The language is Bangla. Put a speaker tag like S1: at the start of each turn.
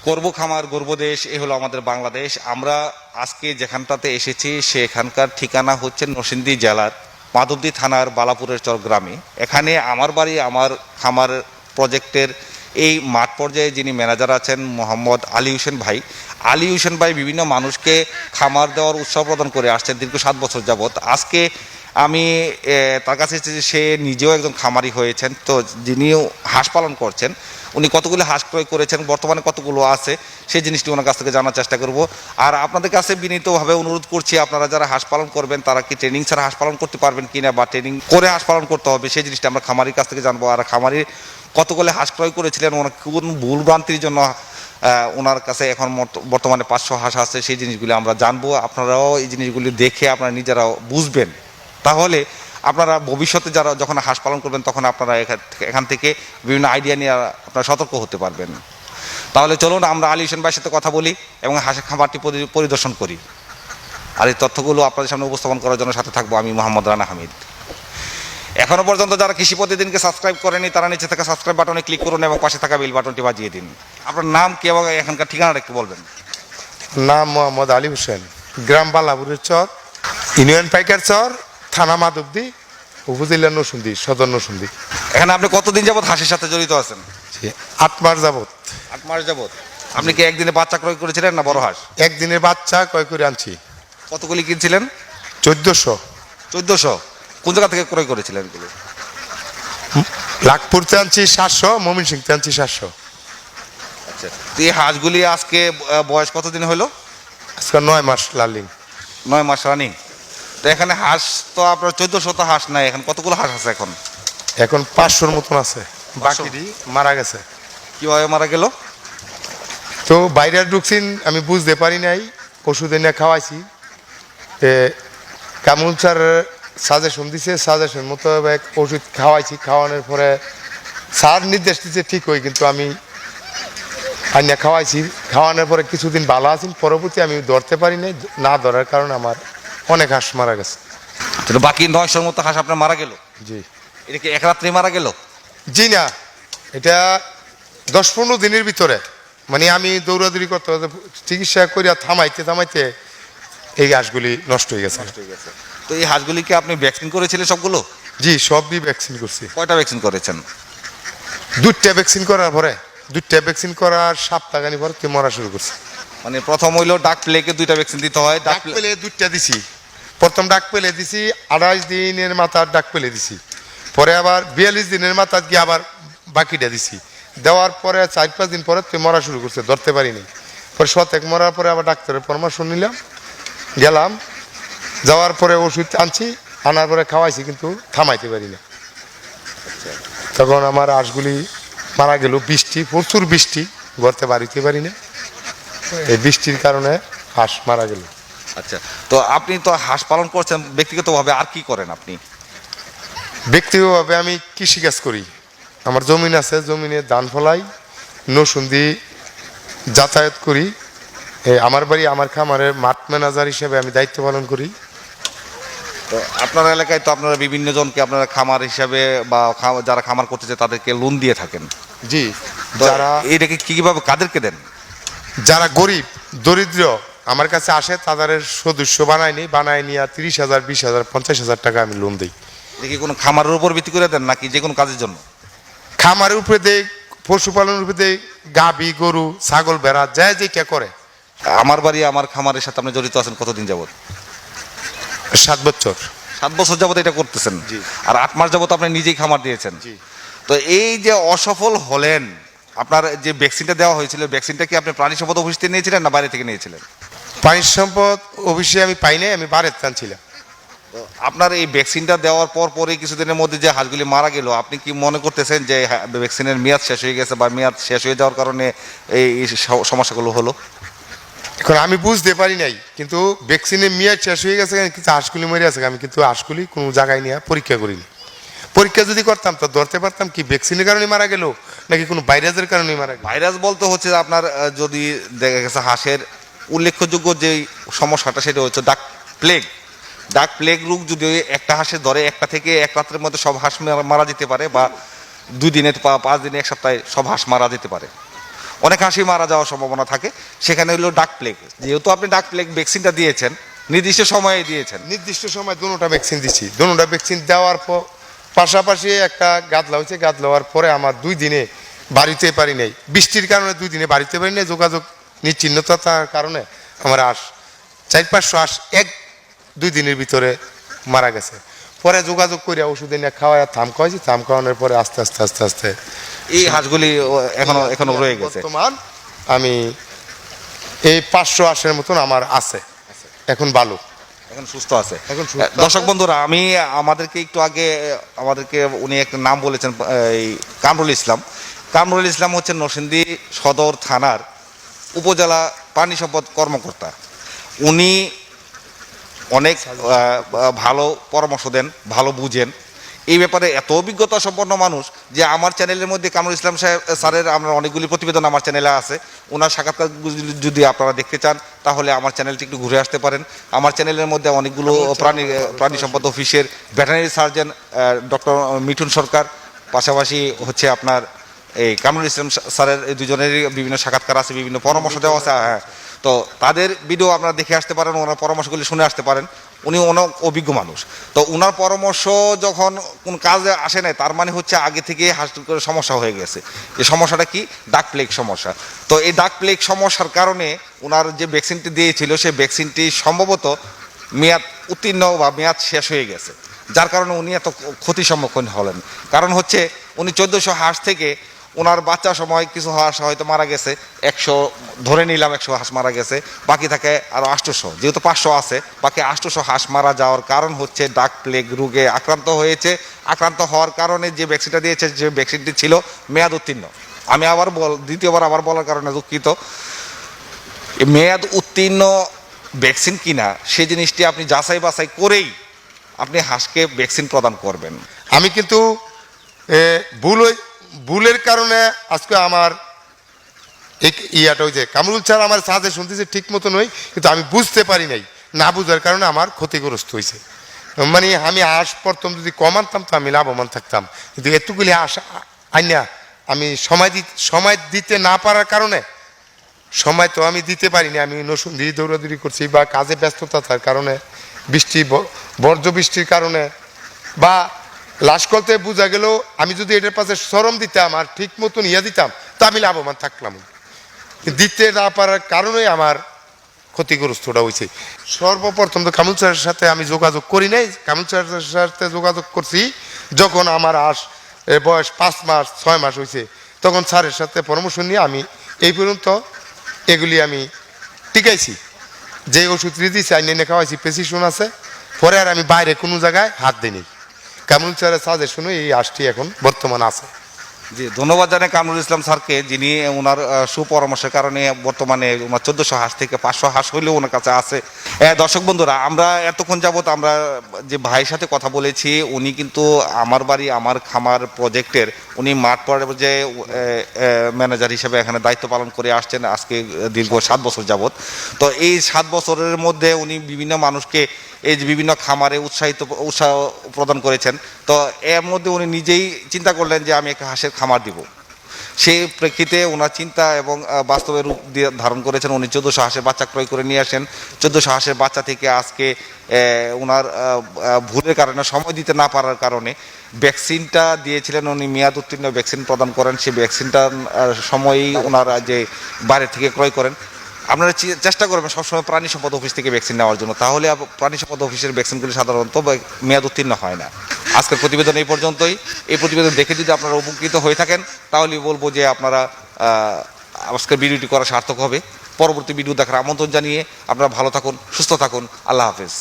S1: গর্ব খামার গর্ব দেশ, এ হলো আমাদের বাংলাদেশ। আমরা আজকে যেখানটাতে এসেছি সেখানকার ঠিকানা হচ্ছে নরসিংদী জেলার মাধবদী থানার বালাপুরের চর গ্রামে। এখানে আমার বাড়ি, আমার খামার প্রজেক্টের এই মাঠ পর্যায়ে যিনি ম্যানেজার আছেন মোহাম্মদ আলী হোসেন ভাই। আলী হোসেন ভাই বিভিন্ন মানুষকে খামার দেওয়ার উৎসাহ প্রদান করে আসছেন দীর্ঘ 7 বছর যাবৎ। আজকে আমি তার কাছে এসেছি, সে নিজেও একজন খামারি হয়েছেন, তো যিনিও হাঁস পালন করছেন, উনি কতগুলো হাঁস ক্রয় করেছেন, বর্তমানে কতগুলো আছে, সেই জিনিসটি ওনার কাছ থেকে জানার চেষ্টা করব। আর আপনাদের কাছে বিনীতভাবে অনুরোধ করছি, আপনারা যারা হাঁস পালন করবেন তারা কি ট্রেনিং ছাড়া হাঁস পালন করতে পারবেন কিনা, বা ট্রেনিং করে হাঁস পালন করতে হবে, সেই জিনিসটা আমরা খামারির কাছ থেকে জানবো। আর খামারির কতগুলো হাঁস ক্রয় করেছিলেন, ওনার কোন ভুল ভ্রান্তির জন্য ওনার কাছে এখন বর্তমানে 500 হাঁস আছে, সেই জিনিসগুলি আমরা জানবো। আপনারাও এই জিনিসগুলি দেখে আপনারা নিজেরাও বুঝবেন, তাহলে আপনারা ভবিষ্যতে যারা যখন হাঁস পালন করবেন তখন আপনারা এখান থেকে বিভিন্ন আইডিয়া নিয়ে আপনারা সতর্ক হতে পারবেন। তাহলে চলুন আমরা আলী হোসেন ভাইয়ের সাথে কথা বলি এবং হাঁসের খামারটি পরিদর্শন করি। আর এই তথ্যগুলো আপনাদের সামনে উপস্থাপন করার জন্য সাথে থাকবো আমি মোহাম্মদ রানা হামিদ। এখনও পর্যন্ত যারা কৃষি প্রতিদিনকে সাবস্ক্রাইব করেনি তারা নিচে থাকা সাবস্ক্রাইব বাটনে ক্লিক করুন এবং পাশে থাকা বেল বাটনটি বাজিয়ে দিন। আপনার নাম কি এবং এখানকার ঠিকানাটা একটু বলবেন?
S2: নাম মোহাম্মদ আলী হোসেন, গ্রাম বালাপুরের চর, ইউনিয়ন পাইকার চর, থানা মাধবদী, উপজেলা নরসিংদী, সদর নরসিংদী।
S1: এখানে আপনি কতদিন যাবত হাঁসের সাথে জড়িত আছেন?
S2: 8 মাস যাবত।
S1: 8 মাস যাবত। আপনি কি একদিনে বাচ্চা ক্রয় করেছিলেন না বড় হাঁস?
S2: একদিনের বাচ্চা ক্রয় করে আনছি।
S1: কতগুলি কিনছিলেন?
S2: 1400।
S1: 1400? কোন জায়গা থেকে ক্রয় করেছিলেন এগুলো?
S2: লাখপুরতে আনছি 700, ময়মনসিংহতে আনছি 700।
S1: আচ্ছা, তো এই হাঁসগুলি আজকে বয়স কতদিন হলো?
S2: আজকে 9 মাস লার্নিং।
S1: 9 মাস রানিং। তো এখানে হাঁস তো আপনার 1400 তো হাঁস নাই, এখন কতগুলো হাঁস আছে এখন?
S2: এখন 500-র মতন আছে, বাকিটি মারা গেছে।
S1: কীভাবে মারা গেল?
S2: তো বাইরে ঢুকছি, আমি বুঝতে পারি নাই, ওষুধ এনে খাওয়াইছি, কামুল স্যার সাজেশন দিছে, সাজেশন মতো ওষুধ খাওয়াইছি। খাওয়ানোর পরে স্যার নির্দেশ দিচ্ছে ঠিক হয়, কিন্তু আমি আইনা খাওয়াইছি। খাওয়ানোর পরে কিছুদিন ভালো আছি, পরবর্তী আমি ধরতে পারি নাই, না ধরার কারণে আমার অনেক হাঁস মারা গেছে।
S1: তো বাকি 900-র মতো হাঁস আপনার মারা গেল?
S2: জি।
S1: এটা কি এক রাত্রে মারা গেল?
S2: জি না, এটা 10-15 দিনের ভিতরে, মানে আমি দৌড়াদৌড়ি করতে চিকিৎসা করিয়া থামাইতে এই হাঁসগুলি নষ্ট হয়ে গেছে।
S1: তো এই হাঁসগুলিকে আপনি ভ্যাকসিন করেছিলেন সবগুলো?
S2: জি, সবই ভ্যাকসিন করছি।
S1: কয়টা ভ্যাকসিন করেছেন?
S2: 2টা ভ্যাকসিন করার পরে, 2টা ভ্যাকসিন করার সপ্তাহখানি পরে তুই মরা শুরু করছে।
S1: মানে প্রথম হইলো ডাক প্লেগে 2টা ভ্যাকসিন দিতে হয়।
S2: ডাক পেলে 2টা দিছি। প্রথম ডাক পেলে দিছি, 28 দিনের মাথার ডাক পেলে দিছি, পরে আবার 42 দিনের মাথা গিয়ে আবার বাকিটা দিছি। দেওয়ার পরে 4-5 দিন পরে তুই মরা শুরু করছে, ধরতে পারিনি। পরে শতেক মরার পরে আবার ডাক্তারের পরামর্শ নিলাম, গেলাম, যাওয়ার পরে ওষুধ আনছি, আনার পরে খাওয়াইছি, কিন্তু থামাইতে পারি না। তখন আমার হাঁসগুলি মারা গেল। বৃষ্টি, প্রচুর বৃষ্টি, ঘরতে বাড়িতে পারি না, এই বৃষ্টির কারণে হাঁস মারা গেল।
S1: আচ্ছা, তো আপনি তো হাঁস পালন করছেন, ব্যক্তিগতভাবে আর কি করেন আপনি?
S2: ব্যক্তিগতভাবে আমি কৃষিকাজ করি। আমার জমিন আছে, জমিনে ধান ফলাই, নরসিংদী যাতায়াত করি। আমার বাড়ি, আমার খামারের মাঠ ম্যানেজার হিসেবে আমি দায়িত্ব পালন করি।
S1: তো আপনার এলাকায় তো আপনারা বিভিন্ন জনকে আপনারা খামার হিসাবে বা যারা খামার করতেছে তাদেরকে লোন দিয়ে থাকেন।
S2: জি।
S1: যারা এটাকে কীভাবে কাদেরকে দেন?
S2: যারা গরিব দরিদ্র আমার কাছে আসে, তাদের সদস্য বানায় নিয়ে 30,000, 20,000, 50,000 টাকা আমি লোন দিই।
S1: দেখি কোনো খামারের উপর ভিত্তি করে দেন নাকি যে কোনো কাজের জন্য?
S2: খামারের উপরে দেয়, পশুপালনের উপরে দেয়, গাভী গরু ছাগল ভেড়া যা যেটা করে।
S1: আমার বাড়ি আমার খামারের সাথে আপনি জড়িত আছেন কতদিন যাবত?
S2: 7 বছর।
S1: 7 বছর যাবত এটা করতেছেন?
S2: জি।
S1: আর 8 মাস যাবত আপনি নিজেই খামার দিয়েছেন?
S2: জি।
S1: তো এই যে অসফল হলেন, আপনার যে ভ্যাকসিনটা দেওয়া হয়েছিল, ভ্যাকসিনটা কি আপনি প্রাণী সম্পদ অফিস থেকে নিয়েছিলেন না বাইরে থেকে নিয়েছিলেন?
S2: প্রাণী সম্পদ অফিসে আমি পাই নাই, আমি বাড়িতে আনছিলাম।
S1: তো আপনার এই ভ্যাকসিনটা দেওয়ার পরে কিছুদিনের মধ্যে যে হাঁসগুলি মারা গেল, আপনি কি মনে করতেছেন যে ভ্যাকসিনের মেয়াদ শেষ হয়ে গেছে বা মেয়াদ শেষ হয়ে যাওয়ার কারণে এই সমস্যাগুলো হলো?
S2: এখন আমি বুঝতে পারি নাই, কিন্তু ভ্যাকসিনের মেয়াদ শেষ হয়ে গেছে, কিছু হাঁসগুলি মরে আছে। আমি কিন্তু হাঁসগুলি কোনো জায়গায় নিয়ে পরীক্ষা করিনি। পরীক্ষা যদি করতাম তো ধরতে পারতাম কি ভ্যাকসিনের কারণে মারা গেল নাকি কোনো ভাইরাসের কারণে মারা গেল।
S1: ভাইরাস বলতে হচ্ছে আপনার যদি দেখা গেছে হাঁসের উল্লেখযোগ্য যে সমস্যাটা সেটা হচ্ছে ডাক প্লেগ রোগ। যদি একটা হাঁসের ধরে, একটা থেকে এক রাত্রের মধ্যে সব হাঁস মারা যেতে পারে, বা 2 দিনে, 5 দিনে, 1 সপ্তাহে সব হাঁস মারা যেতে পারে। অনেক হাঁসই মারা যাওয়ার সম্ভাবনা থাকে। সেখানে হলো ডাক প্লেগ, যেহেতু আপনি ডাক প্লেগ ভ্যাকসিনটা দিয়েছেন, নির্দিষ্ট সময়ে দিয়েছেন।
S2: নির্দিষ্ট সময় দুটোটা ভ্যাকসিন দিছি, দুটোটা ভ্যাকসিন দেওয়ার পর পাশাপাশি একটা গাদলা হয়েছে, গাদলা হওয়ার পরে আমার 2 দিনে বাড়িতে পারি নাই, বৃষ্টির কারণে 2 দিনে বাড়িতে পারি নাই, যোগাযোগ নিশ্চিহ্নতার কারণে আমার হাঁস 400-500 হাঁস 1-2 দিনের ভিতরে মারা গেছে। পরে যোগাযোগ করে ওষুধ এনে খাওয়ায় থাম খাওয়াইছি, থাম খাওয়ানোর পরে আস্তে আস্তে আস্তে আস্তে
S1: এই হাঁসগুলি এখনো রয়ে গেছে।
S2: বর্তমান আমি এই 500 হাঁসের মতন আমার আছে, এখন ভালো,
S1: এখন সুস্থ আছে।
S2: এখন সুস্থ আছে।
S1: দর্শক বন্ধুরা, আমি আমাদেরকে একটু আগে উনি একটা নাম বলেছেন, এই কামরুল ইসলাম। কামরুল ইসলাম হচ্ছেন নরসিংদী সদর থানার উপজেলা প্রাণী সম্পদ কর্মকর্তা। উনি অনেক ভালো পরামর্শ দেন, ভালো বুঝেন এই ব্যাপারে, এত অভিজ্ঞতা সম্পন্ন মানুষ যে আমার চ্যানেলের মধ্যে কামরুল ইসলাম স্যারের আমরা অনেকগুলি প্রতিবেদন আমার চ্যানেলে আছে। ওনার সাক্ষাৎকার যদি আপনারা দেখতে চান তাহলে আমার চ্যানেলটি একটু ঘুরে আসতে পারেন। আমার চ্যানেলের মধ্যে অনেকগুলো প্রাণী সম্পদ অফিসের ভেটেরিনারি সার্জন ডক্টর মিঠুন সরকার, পাশাপাশি হচ্ছে আপনার এই কামরুল ইসলাম স্যারের এই দুজনেরই বিভিন্ন সাক্ষাৎকার আছে, বিভিন্ন পরামর্শ দেওয়া আছে। হ্যাঁ, তো তাদের ভিডিও আপনারা দেখে আসতে পারেন, ওনার পরামর্শগুলি শুনে আসতে পারেন। উনি অনেক অভিজ্ঞ মানুষ। তো ওনার পরামর্শ যখন কোন কাজে আসে নাই, তার মানে হচ্ছে আগে থেকে হাঁসের সমস্যা হয়ে গেছে। এই সমস্যাটা কি? ডাক প্লেগ সমস্যা। তো এই ডাক প্লেগ সমস্যার কারণে ওনার যে ভ্যাকসিনটি দিয়েছিল, সেই ভ্যাকসিনটি সম্ভবত মেয়াদ উত্তীর্ণ বা মেয়াদ শেষ হয়ে গেছে, যার কারণে উনি এত ক্ষতির সম্মুখীন হলেন। কারণ হচ্ছে উনি 1400 হাঁস থেকে ওনার বাচ্চা সময় কিছু হাঁস হয়তো মারা গেছে, 100 ধরে নিলাম 100 হাঁস মারা গেছে, বাকি থাকে আরও 800, যেহেতু 500 আছে, বাকি 800 হাঁস মারা যাওয়ার কারণ হচ্ছে ডাক প্লেগ রোগে আক্রান্ত হয়েছে। আক্রান্ত হওয়ার কারণে যে ভ্যাকসিনটা দিয়েছে, যে ভ্যাকসিনটি ছিল মেয়াদ উত্তীর্ণ। আমি আবার দ্বিতীয়বার বলার কারণে দুঃখিত। মেয়াদ উত্তীর্ণ ভ্যাকসিন কিনা সেই জিনিসটি আপনি যাচাই বাছাই করেই আপনি হাঁসকে ভ্যাকসিন প্রদান করবেন।
S2: আমি কিন্তু ভুলের কারণে আজকে আমার ইয়াটা হয়েছে, কামরুল স্যার আমার সাথে শুনতেছে ঠিক মতো নয়, কিন্তু আমি বুঝতে পারি নাই, না বুঝার কারণে আমার ক্ষতিগ্রস্ত হয়েছে। মানে আমি হাঁস প্রথম যদি কম আনতাম তো আমি লাভবান থাকতাম, কিন্তু এতগুলি হাঁস আইনা আমি সময় দিতে না পারার কারণে, সময় তো আমি দিতে পারিনি, আমি নরসিংদী দৌড়াদৌড়ি করছি বা কাজে ব্যস্ততা থাকার কারণে, বর্জ্য বৃষ্টির কারণে, বা লাস্ট করতে বোঝা গেল আমি যদি এটার পাশে শ্রম দিতাম আর ঠিক মতন দিতাম তা আমি লাভবান থাকলাম। দিতে না পারার কারণে আমার ক্ষতিগ্রস্তটা হয়েছে। সর্বপ্রথম তো কামরুল স্যারের সাথে আমি যোগাযোগ করি নাই, কামরুল স্যারের সাথে যোগাযোগ করছি যখন আমার হাঁস বয়স 5 মাস 6 মাস হয়েছে, তখন স্যারের সাথে পরামর্শ নিয়ে আমি এই পর্যন্ত এগুলি আমি টিকাইছি। যে ওষুধ দিয়েছি আইনে খাওয়াইছি, প্রেসক্রিপশন আছে, পরে আর আমি বাইরে কোনো জায়গায় হাত দিইনি। কামরুল স্যারের সাজেশনে এই হাঁসটি এখন বর্তমান আছে।
S1: জি, ধন্যবাদ জানাই কামরুল ইসলাম স্যারকে, যিনি ওনার সুপরামর্শের কারণে বর্তমানে ওনার 1400 হাঁস থেকে 500 হাঁস হইলেও ওনার কাছে আছে। দর্শক বন্ধুরা, আমরা এতক্ষণ যাবত আমরা যে ভাইয়ের সাথে কথা বলেছি, উনি কিন্তু আমার বাড়ি আমার খামার প্রজেক্টের উনি মাঠ পর্যায়ে ম্যানেজার হিসেবে এখানে দায়িত্ব পালন করে আসছেন আজকে দীর্ঘ 7 বছর যাবত। তো এই 7 বছরের মধ্যে উনি বিভিন্ন মানুষকে এই যে বিভিন্ন খামারে উৎসাহ প্রদান করেছেন। তো এর মধ্যে উনি নিজেই চিন্তা করলেন যে আমি একটা হাঁসের খামার দিব। সেই প্রেক্ষিতে ওনার চিন্তা এবং বাস্তবে রূপ ধারণ করেছেন। উনি 1400 হাঁসের বাচ্চা ক্রয় করে নিয়ে আসেন। 1400 হাঁসের বাচ্চা থেকে আজকে ওনার ভুলের কারণে, সময় দিতে না পারার কারণে ভ্যাকসিনটা দিয়েছিলেন, উনি মেয়াদ উত্তীর্ণ ভ্যাকসিন প্রদান করেন। সেই ভ্যাকসিনটার সময়ই ওনারা যে বাইরে থেকে ক্রয় করেন। আপনারা চেষ্টা করবেন সবসময় প্রাণী সম্পদ অফিস থেকে ভ্যাকসিন নেওয়ার জন্য, তাহলে প্রাণী সম্পদ অফিসের ভ্যাকসিনগুলি সাধারণত মেয়াদ উত্তীর্ণ হয় না। আজকের প্রতিবেদন এই পর্যন্তই। এই প্রতিবেদন দেখে যদি আপনারা উপকৃত হয়ে থাকেন তাহলে বলবো যে আপনারা আজকের ভিডিওটি করা সার্থক হবে। পরবর্তী ভিডিও দেখার আমন্ত্রণ জানিয়ে আপনারা ভালো থাকুন, সুস্থ থাকুন। আল্লাহ হাফেজ।